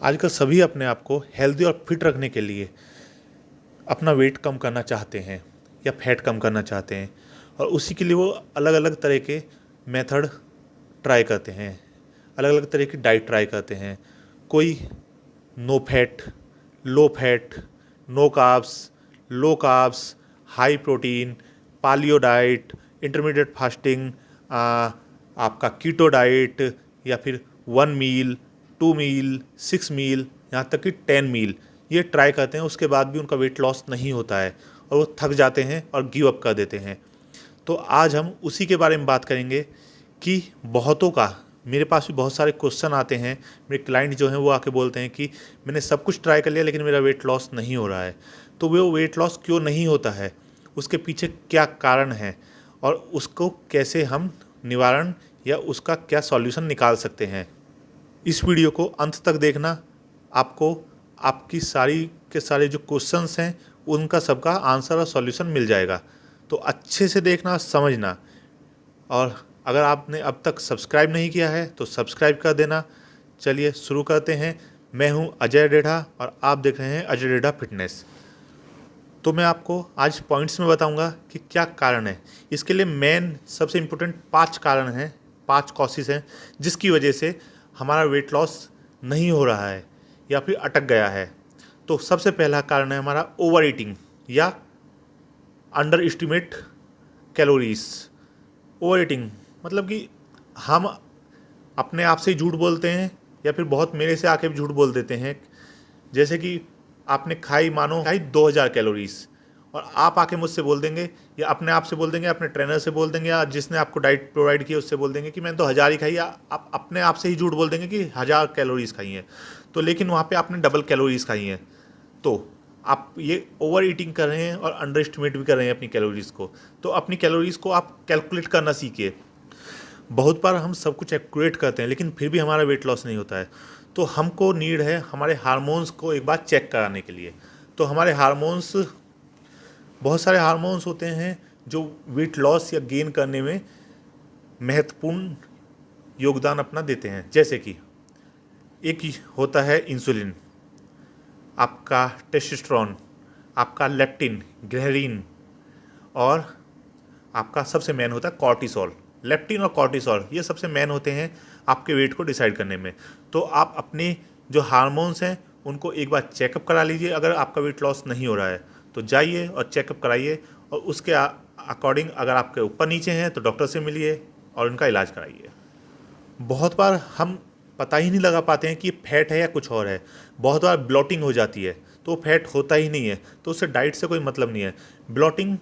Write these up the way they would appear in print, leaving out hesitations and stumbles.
आजकल सभी अपने आप को हेल्दी और फिट रखने के लिए अपना वेट कम करना चाहते हैं या फैट कम करना चाहते हैं, और उसी के लिए वो अलग अलग तरह के मेथड ट्राई करते हैं, अलग अलग तरह की डाइट ट्राई करते हैं। कोई no fat, low fat, no carbs, low carbs, high protein, paleo diet, intermediate fasting, आपका कीटो डाइट, या फिर 1 मील, 2 मील, 6 मील, यहाँ तक कि 10 मील ये ट्राई करते हैं। उसके बाद भी उनका वेट लॉस नहीं होता है और वो थक जाते हैं और गिव अप कर देते हैं। तो आज हम उसी के बारे में बात करेंगे कि बहुतों का, मेरे पास भी बहुत सारे क्वेश्चन आते हैं। मेरे क्लाइंट जो हैं वो आके बोलते हैं कि मैंने सब कुछ ट्राई कर लिया लेकिन मेरा वेट लॉस नहीं हो रहा है। तो वो वेट लॉस क्यों नहीं होता है, उसके पीछे क्या कारण है और उसको कैसे हम निवारण या उसका क्या सॉल्यूशन निकाल सकते हैं। इस वीडियो को अंत तक देखना, आपको आपकी सारी के सारे जो क्वेश्चंस हैं उनका सबका आंसर और सॉल्यूशन मिल जाएगा। तो अच्छे से देखना, समझना, और अगर आपने अब तक सब्सक्राइब नहीं किया है तो सब्सक्राइब कर देना। चलिए शुरू करते हैं। मैं हूं अजय डेढ़ा और आप देख रहे हैं अजय डेढ़ा फिटनेस। तो मैं आपको आज पॉइंट्स में बताऊंगा कि क्या कारण है। इसके लिए मेन सबसे इम्पोर्टेंट 5 कारण हैं, 5 कॉसेस हैं जिसकी वजह से हमारा वेट लॉस नहीं हो रहा है या फिर अटक गया है। तो सबसे पहला कारण है हमारा ओवर ईटिंग या under estimate calories. Over eating मतलब कि हम अपने आप से झूठ बोलते हैं या फिर बहुत मेरे से आके भी झूठ बोल देते हैं। जैसे कि आपने मानो खाई 2000 कैलोरीज, और आप आके मुझसे बोल देंगे या अपने आप से बोल देंगे, अपने ट्रेनर से बोल देंगे या जिसने आपको डाइट प्रोवाइड की उससे बोल देंगे कि मैंने तो 1000 ही खाई, या आप अपने आप से ही झूठ बोल देंगे कि 1000 कैलोरीज खाई हैं। तो लेकिन वहाँ पे आपने डबल कैलोरीज खाई हैं। तो आप ये ओवर ईटिंग कर रहे हैं और अंडर एस्टिमेट भी कर रहे हैं अपनी कैलोरीज़ को। तो अपनी कैलोरीज़ को आप कैलकुलेट करना सीखिए। बहुत बार हम सब कुछ एक्यूरेट करते हैं लेकिन फिर भी हमारा वेट लॉस नहीं होता है। तो हमको नीड है हमारे हार्मोन्स को एक बार चेक कराने के लिए। तो हमारे हार्मोन्स, बहुत सारे हार्मोन्स होते हैं जो वेट लॉस या गेन करने में महत्वपूर्ण योगदान अपना देते हैं। जैसे कि एक होता है इंसुलिन, आपका टेस्टोस्टेरोन, आपका लेप्टिन, ग्रेरिन, और आपका सबसे मेन होता है कॉर्टिसोल। लेप्टिन और कॉर्टिसोल ये सबसे मेन होते हैं आपके वेट को डिसाइड करने में। तो आप अपने जो हार्मोन्स हैं उनको एक बार चेकअप करा लीजिए। अगर आपका वेट लॉस नहीं हो रहा है तो जाइए और चेकअप कराइए, और उसके अकॉर्डिंग अगर आपके ऊपर नीचे हैं तो डॉक्टर से मिलिए और उनका इलाज कराइए। बहुत बार हम पता ही नहीं लगा पाते हैं कि ये फैट है या कुछ और है। बहुत बार ब्लोटिंग हो जाती है तो फैट होता ही नहीं है, तो उससे डाइट से कोई मतलब नहीं है। ब्लोटिंग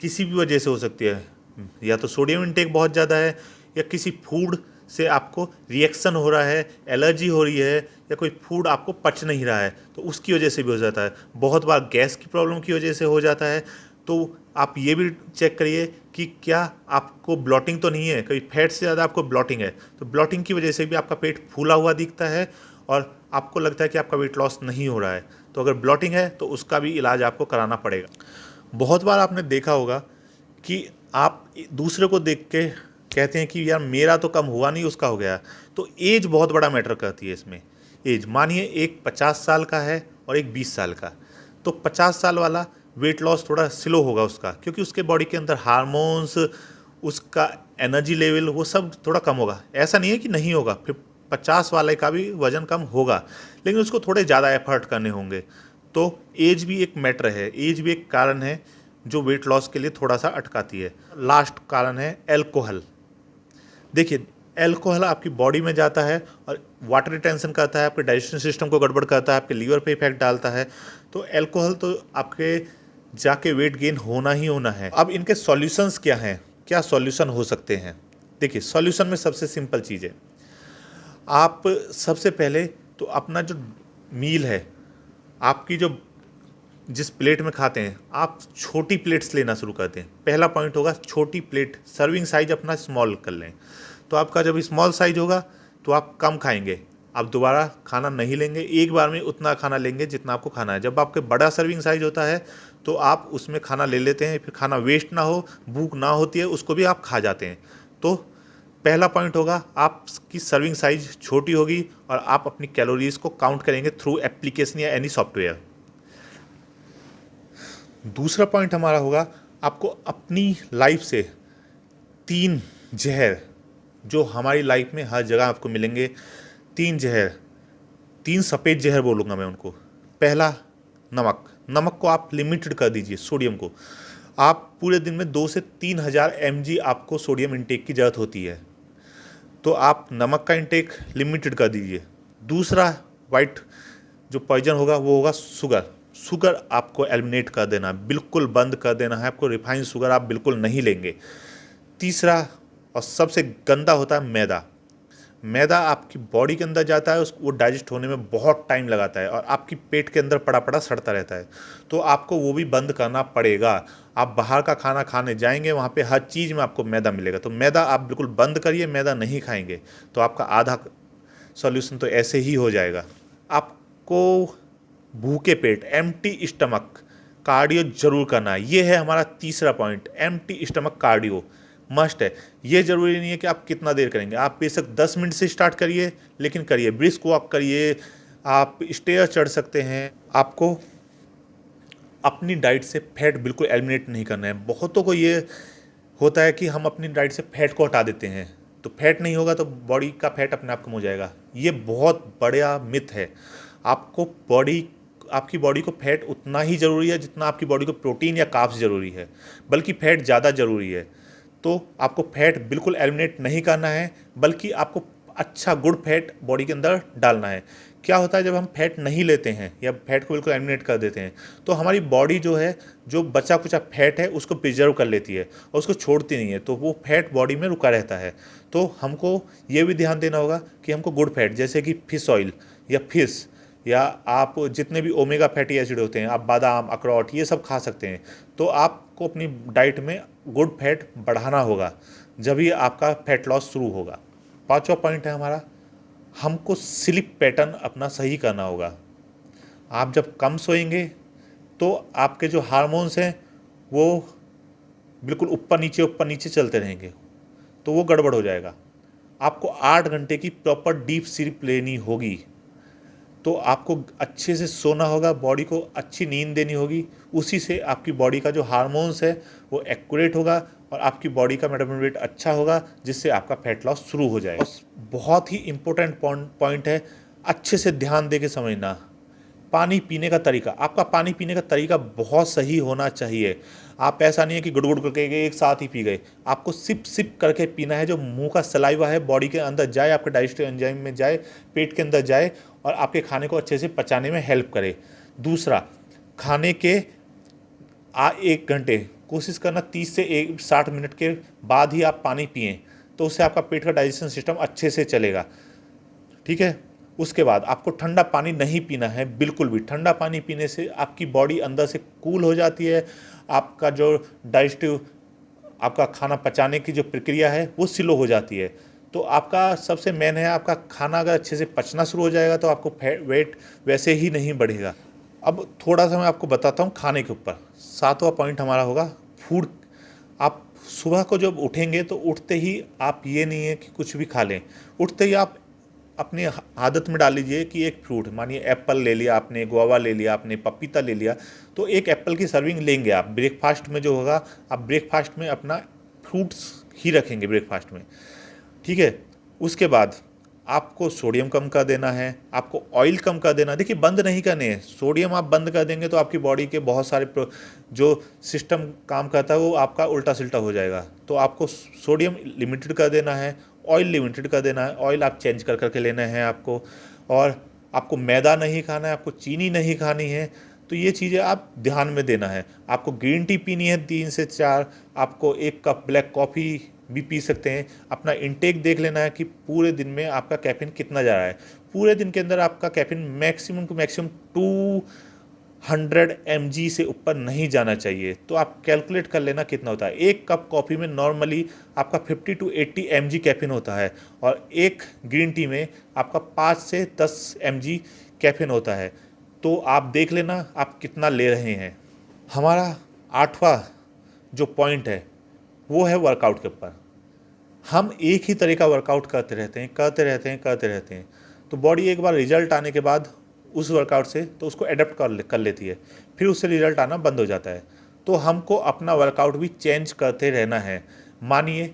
किसी भी वजह से हो सकती है, या तो सोडियम इंटेक बहुत ज़्यादा है, या किसी फूड से आपको रिएक्शन हो रहा है, एलर्जी हो रही है, या कोई फूड आपको पच नहीं रहा है तो उसकी वजह से भी हो जाता है। बहुत बार गैस की प्रॉब्लम की वजह से हो जाता है। तो आप ये भी चेक करिए कि क्या आपको ब्लॉटिंग तो नहीं है, कभी फैट से ज़्यादा आपको ब्लॉटिंग है तो ब्लॉटिंग की वजह से भी आपका पेट फूला हुआ दिखता है और आपको लगता है कि आपका वेट लॉस नहीं हो रहा है। तो अगर ब्लॉटिंग है तो उसका भी इलाज आपको कराना पड़ेगा। बहुत बार आपने देखा होगा कि आप दूसरे को देख के कहते हैं कि यार मेरा तो कम हुआ नहीं, उसका हो गया। तो एज बहुत बड़ा मैटर करती है इसमें। एज मानिए एक 50 साल का है और एक 20 साल का, तो 50 साल वाला वेट लॉस थोड़ा स्लो होगा उसका, क्योंकि उसके बॉडी के अंदर हार्मोन्स, उसका एनर्जी लेवल वो सब थोड़ा कम होगा। ऐसा नहीं है कि नहीं होगा, फिर 50 वाले का भी वज़न कम होगा लेकिन उसको थोड़े ज़्यादा एफर्ट करने होंगे। तो एज भी एक मैटर है, एज भी एक कारण है जो वेट लॉस के लिए थोड़ा सा अटकाती है। लास्ट कारण है एल्कोहल। देखिए, एल्कोहल आपकी बॉडी में जाता है और वाटर रिटेंशन करता है, आपके डाइजेशन सिस्टम को गड़बड़ करता है, आपके लीवर पे इफेक्ट डालता है। तो एल्कोहल तो आपके जाके वेट गेन होना ही होना है। अब इनके सॉल्यूशंस क्या हैं, क्या सॉल्यूशन हो सकते हैं? देखिए, सॉल्यूशन में सबसे सिंपल चीज़ है, आप सबसे पहले तो अपना जो मील है, आपकी जो जिस प्लेट में खाते हैं, आप छोटी प्लेट्स लेना शुरू कर दें। पहला पॉइंट होगा छोटी प्लेट, सर्विंग साइज अपना स्मॉल कर लें। तो आपका जब स्मॉल साइज होगा तो आप कम खाएंगे, आप दोबारा खाना नहीं लेंगे, एक बार में उतना खाना लेंगे जितना आपको खाना है। जब आपके बड़ा सर्विंग साइज होता है तो आप उसमें खाना ले लेते हैं, फिर खाना वेस्ट ना हो, भूख ना होती है, उसको भी आप खा जाते हैं। तो पहला पॉइंट होगा, आपकी सर्विंग साइज छोटी होगी और आप अपनी कैलोरीज को काउंट करेंगे थ्रू एप्लीकेशन या एनी सॉफ्टवेयर। दूसरा पॉइंट हमारा होगा, आपको अपनी लाइफ से 3 जहर जो हमारी लाइफ में हर जगह आपको मिलेंगे, 3 जहर, 3 सफ़ेद जहर बोलूँगा मैं उनको। पहला, नमक। नमक को आप लिमिटेड कर दीजिए, सोडियम को। आप पूरे दिन में 2 से 3,000 mg आपको सोडियम इंटेक की ज़रूरत होती है, तो आप नमक का इंटेक लिमिटेड कर दीजिए। दूसरा वाइट जो पॉइजन होगा वो होगा शुगर। शुगर आपको एलिमिनेट कर देना, बिल्कुल बंद कर देना है आपको। रिफाइंड शुगर आप बिल्कुल नहीं लेंगे। तीसरा और सबसे गंदा होता है मैदा। मैदा आपकी बॉडी के अंदर जाता है, उसको वो डाइजेस्ट होने में बहुत टाइम लगाता है और आपकी पेट के अंदर पड़ा पड़ा सड़ता रहता है, तो आपको वो भी बंद करना पड़ेगा। आप बाहर का खाना खाने जाएंगे, वहाँ पे हर चीज़ में आपको मैदा मिलेगा, तो मैदा आप बिल्कुल बंद करिए, मैदा नहीं खाएंगे, तो आपका आधा सॉल्यूशन तो ऐसे ही हो जाएगा। आपको भूखे पेट, एम्प्टी स्टमक कार्डियो जरूर करना है। ये है हमारा तीसरा point, empty stomach cardio must है। ये ज़रूरी नहीं है कि आप कितना देर करेंगे, आप बेशक 10 मिनट से स्टार्ट करिए, लेकिन करिए। ब्रिस्क वॉक करिए, आप स्टेयर चढ़ सकते हैं। आपको अपनी डाइट से फैट बिल्कुल एलिमिनेट नहीं करना है। बहुतों को ये होता है कि हम अपनी डाइट से फैट को हटा देते हैं, तो फैट नहीं होगा तो बॉडी का फैट अपने आप कम हो जाएगा। ये बहुत बड़ा मिथ है। आपकी बॉडी को फैट उतना ही ज़रूरी है जितना आपकी बॉडी को प्रोटीन या कार्ब्स ज़रूरी है, बल्कि फैट ज़्यादा ज़रूरी है। तो आपको फैट बिल्कुल एलिमिनेट नहीं करना है, बल्कि आपको अच्छा गुड फैट बॉडी के अंदर डालना है। क्या होता है जब हम फैट नहीं लेते हैं या फैट को बिल्कुल एलिमिनेट कर देते हैं, तो हमारी बॉडी जो है, जो बचा कुचा फैट है उसको प्रिजर्व कर लेती है और उसको छोड़ती नहीं है, तो वो फैट बॉडी में रुका रहता है। तो हमको ये भी ध्यान देना होगा कि हमको गुड फैट, जैसे कि फिश ऑयल या फिश, या आप जितने भी ओमेगा फैटी एसिड होते हैं, आप बादाम, अखरोट, ये सब खा सकते हैं। तो आपको अपनी डाइट में गुड फैट बढ़ाना होगा, जब ही आपका फैट लॉस शुरू होगा। पांचवा पॉइंट है हमारा, हमको स्लीप पैटर्न अपना सही करना होगा। आप जब कम सोएंगे तो आपके जो हार्मोन्स हैं वो बिल्कुल ऊपर नीचे चलते रहेंगे, तो वो गड़बड़ हो जाएगा। आपको 8 घंटे की प्रॉपर डीप स्लीप लेनी होगी, तो आपको अच्छे से सोना होगा, बॉडी को अच्छी नींद देनी होगी। उसी से आपकी बॉडी का जो हार्मोन्स है वो एक्यूरेट होगा और आपकी बॉडी का मेटाबॉलिक रेट अच्छा होगा, जिससे आपका फैट लॉस शुरू हो जाएगा। बहुत ही इंपॉर्टेंट पॉइंट है, अच्छे से ध्यान दे के समझना। पानी पीने का तरीका, आपका पानी पीने का तरीका बहुत सही होना चाहिए। आप ऐसा नहीं है कि गुड़ करके एक साथ ही पी गए। आपको सिप सिप करके पीना है, जो मुंह का सलाइवा है बॉडी के अंदर जाए, आपके डाइजेस्टिव एंजाइम में जाए, पेट के अंदर जाए और आपके खाने को अच्छे से पचाने में हेल्प करे। दूसरा, खाने के 1 घंटे कोशिश करना 30 से 60 मिनट के बाद ही आप पानी पिएँ, तो उससे आपका पेट का डाइजेशन सिस्टम अच्छे से चलेगा। ठीक है। उसके बाद आपको ठंडा पानी नहीं पीना है बिल्कुल भी। ठंडा पानी पीने से आपकी बॉडी अंदर से कूल हो जाती है, आपका जो डाइजेस्टिव, आपका खाना पचाने की जो प्रक्रिया है वो स्लो हो जाती है। तो आपका सबसे मेन है, आपका खाना अगर अच्छे से पचना शुरू हो जाएगा तो आपको वेट वैसे ही नहीं बढ़ेगा। अब थोड़ा सा मैं आपको बताता हूँ खाने के ऊपर। 7वां पॉइंट हमारा होगा फूड। आप सुबह को जब उठेंगे तो उठते ही आप ये नहीं है कि कुछ भी खा लें। उठते ही आप अपनी आदत में डाल लीजिए कि एक फ्रूट, मानिए एप्पल ले लिया आपने, गुआवा ले लिया आपने, पपीता ले लिया, तो एक एप्पल की सर्विंग लेंगे आप। ब्रेकफास्ट में जो होगा, आप ब्रेकफास्ट में अपना फ्रूट्स ही रखेंगे ब्रेकफास्ट में। ठीक है। उसके बाद आपको सोडियम कम कर देना है, आपको ऑयल कम कर देना। देखिए, बंद नहीं करने हैं। सोडियम आप बंद कर देंगे तो आपकी बॉडी के बहुत सारे जो सिस्टम काम करता है वो आपका उल्टा सिल्टा हो जाएगा। तो आपको सोडियम लिमिटेड कर देना है, ऑयल लिमिटेड कर देना है। ऑयल आप चेंज कर करके लेना है आपको, और आपको मैदा नहीं खाना है, आपको चीनी नहीं खानी है। तो ये चीज़ें आप ध्यान में देना है। आपको ग्रीन टी पीनी है 3 से 4, आपको 1 कप ब्लैक कॉफ़ी भी पी सकते हैं। अपना इंटेक देख लेना है कि पूरे दिन में आपका कैफीन कितना जा रहा है। पूरे दिन के अंदर आपका caffeine maximum to maximum 200 mg से ऊपर नहीं जाना चाहिए। तो आप कैलकुलेट कर लेना कितना होता है। 1 कप कॉफ़ी में नॉर्मली आपका 50 to 80 mg कैफीन होता है, और एक ग्रीन टी में आपका 5 से 10 mg कैफीन होता है। तो आप देख लेना आप कितना ले रहे हैं। हमारा 8वां जो पॉइंट है वो है वर्कआउट के ऊपर। हम एक ही तरह का वर्कआउट करते रहते हैं, तो बॉडी एक बार रिजल्ट आने के बाद उस वर्कआउट से तो उसको एडप्ट कर लेती है, फिर उससे रिजल्ट आना बंद हो जाता है। तो हमको अपना वर्कआउट भी चेंज करते रहना है। मानिए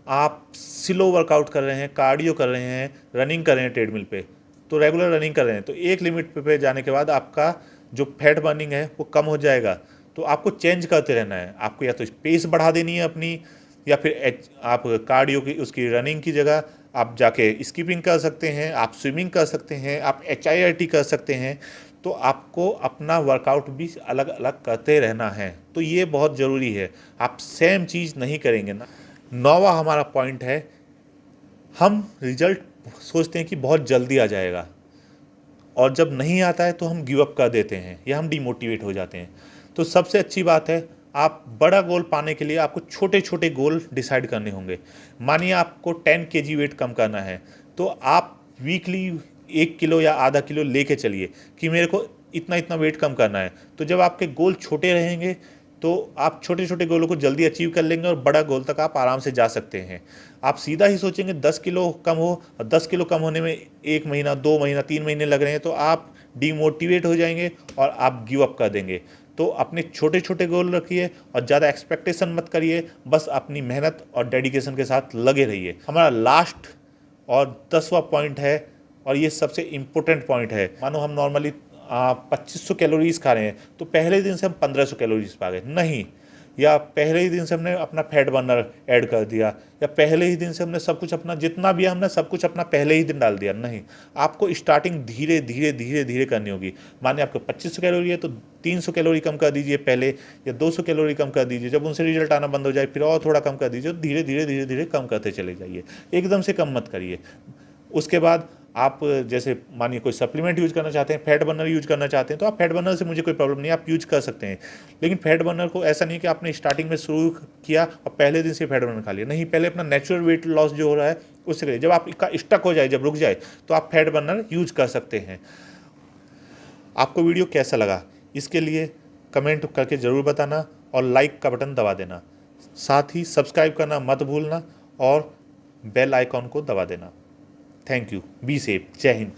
आप स्लो वर्कआउट कर रहे हैं, कार्डियो कर रहे हैं, रनिंग कर रहे हैं ट्रेडमिल पे, तो रेगुलर रनिंग कर रहे हैं, तो एक लिमिट पे जाने के बाद आपका जो फैट बर्निंग है वो कम हो जाएगा। तो आपको चेंज करते रहना है। आपको या तो पेस बढ़ा देनी है अपनी, या फिर आप कार्डियो की उसकी रनिंग की जगह आप जाके स्कीपिंग कर सकते हैं, आप स्विमिंग कर सकते हैं, आप HIIT कर सकते हैं। तो आपको अपना वर्कआउट भी अलग अलग करते रहना है। तो ये बहुत ज़रूरी है। आप सेम चीज़ नहीं करेंगे ना। 9वां हमारा पॉइंट है, हम रिजल्ट सोचते हैं कि बहुत जल्दी आ जाएगा, और जब नहीं आता है तो हम गिव अप कर देते हैं या हम डिमोटिवेट हो जाते हैं। तो सबसे अच्छी बात है, आप बड़ा गोल पाने के लिए आपको छोटे छोटे गोल डिसाइड करने होंगे। मानिए आपको 10 kg वेट कम करना है, तो आप वीकली 1 किलो या आधा किलो लेके चलिए कि मेरे को इतना इतना वेट कम करना है। तो जब आपके गोल छोटे रहेंगे तो आप छोटे छोटे गोलों को जल्दी अचीव कर लेंगे और बड़ा गोल तक आप आराम से जा सकते हैं। आप सीधा ही सोचेंगे 10 किलो कम हो, और 10 किलो कम होने में 1 महीना, 2 महीना, 3 महीने लग रहे हैं, तो आप डीमोटिवेट हो जाएंगे और आप गिव अप कर देंगे। तो अपने छोटे छोटे गोल रखिए और ज़्यादा एक्सपेक्टेशन मत करिए, बस अपनी मेहनत और डेडिकेशन के साथ लगे रहिए। हमारा लास्ट और 10वां पॉइंट है, और ये सबसे इम्पोर्टेंट पॉइंट है। मानो हम नॉर्मली 2500 कैलोरीज खा रहे हैं, तो पहले दिन से हम 1500 कैलोरीज पा गए नहीं, या पहले ही दिन से हमने अपना फैट बर्नर ऐड कर दिया, या पहले ही दिन से हमने सब कुछ अपना जितना भी हमने सब कुछ अपना पहले ही दिन डाल दिया नहीं। आपको स्टार्टिंग धीरे धीरे धीरे धीरे करनी होगी। मानिए आपको 2500 कैलोरी है तो 300 कैलोरी कम कर दीजिए पहले, या 200 कैलोरी कम कर दीजिए। जब उनसे रिजल्ट आना बंद हो जाए फिर और थोड़ा कम कर दीजिए। धीरे धीरे धीरे धीरे कम करते चले जाइए, एकदम से कम मत करिए। उसके बाद आप जैसे मानिए कोई सप्लीमेंट यूज करना चाहते हैं, फैट बर्नर यूज करना चाहते हैं, तो आप फैट बर्नर से मुझे कोई प्रॉब्लम नहीं, आप यूज कर सकते हैं। लेकिन फैट बर्नर को ऐसा नहीं कि आपने स्टार्टिंग में शुरू किया और पहले दिन से फैट बर्नर खा लिया नहीं, पहले अपना नेचुरल वेट लॉस जो हो रहा है उससे करिए। जब आपका स्टक हो जाए, जब रुक जाए, तो आप फैट बर्नर यूज कर सकते हैं। आपको वीडियो कैसा लगा इसके लिए कमेंट करके ज़रूर बताना, और लाइक का बटन दबा देना। साथ ही सब्सक्राइब करना मत भूलना और बेल आइकॉन को दबा देना। Thank you. Be safe. जय हिंद।